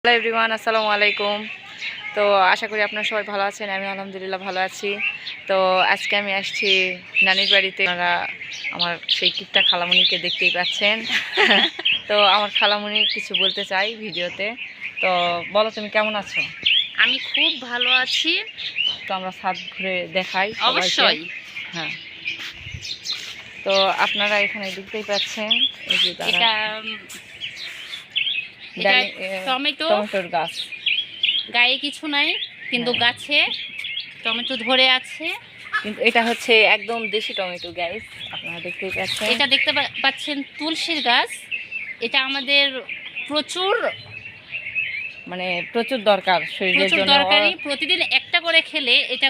Hello everyone, আসসালামু আলাইকুম। তো আশা করি আপনারা সবাই ভালো আছেন। আমি আলহামদুলিল্লাহ ভালো আছি। তো আজকে আমি আসছি নানির বাড়িতে। আপনারা আমার সেই কিপটা খালামণিকে দেখতেই পাচ্ছেন। তো আমার খালামণি কিছু বলতে চাই ভিডিওতে। তো বলো, তুমি কেমন আছো? আমি খুব ভালো আছি। তো আমরা ছাদ ঘুরে দেখাই অবশ্যই। হ্যাঁ, তো আপনারা এখানে দেখতেই পাচ্ছেন এই যে এটা টমেটোর গাছ। গায়ে কিছু নাই, কিন্তু গাছে টমেটো ধরে আছে। কিন্তু এটা হচ্ছে একদম দেশি টমেটো গাইস, আপনারা দেখতেই পাচ্ছেন। এটা দেখতে পাচ্ছেন তুলসীর গাছ। এটা আমাদের প্রচুর দরকার শরীরের জন্য। দরকারি। প্রতিদিন একটা করে খেলে এটা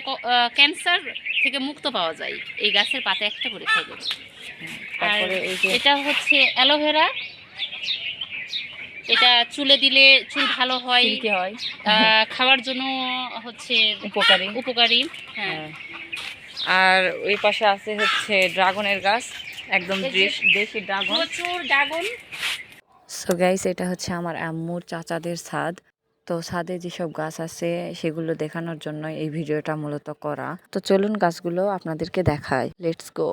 ক্যান্সার থেকে মুক্ত পাওয়া যায়। এই গাছের পাতা একটা করে খাইলে। আর এটা হচ্ছে অ্যালোভেরা। এটা চুলে দিলে চুল ভালো হয়, খাওয়ার জন্য হচ্ছে উপকারী। হ্যাঁ। আর ওই পাশে আছে হচ্ছে ড্রাগনের গাছ, একদম দেশি ড্রাগন, প্রচুর ড্রাগন। সো গাইস, এটা হচ্ছে আমার আম্মুর চাচাদের ছাদ। তো ছাদে যেসব গাছ আছে সেগুলো দেখানোর জন্য এই ভিডিওটা মূলত করা। তো চলুন গাছগুলো আপনাদেরকে দেখাই। Let's go.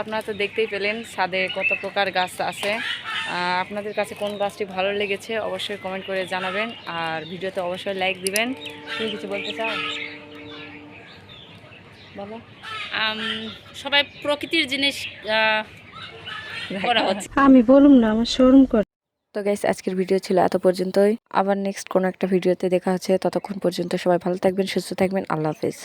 আপনারা তো দেখতেই পেলেন ছাদে কত প্রকার গাছ আছে। আপনাদের কাছে কোন গাছটি ভালো লেগেছে অবশ্যই কমেন্ট করে জানাবেন, আর ভিডিওতে অবশ্যই লাইক দিবেন। তুমি কিছু বলতে চাও? বলো। সবাই প্রকৃতির জিনিস করা হচ্ছে। আমি বলুম না, আমার শোরুম করে। তো গাইস, আজকের ভিডিও ছিল এত পর্যন্তই। আবার নেক্সট কোনো একটা ভিডিওতে দেখা হচ্ছে। ততক্ষণ পর্যন্ত সবাই ভালো থাকবেন, সুস্থ থাকবেন। আল্লাহ হাফেজ।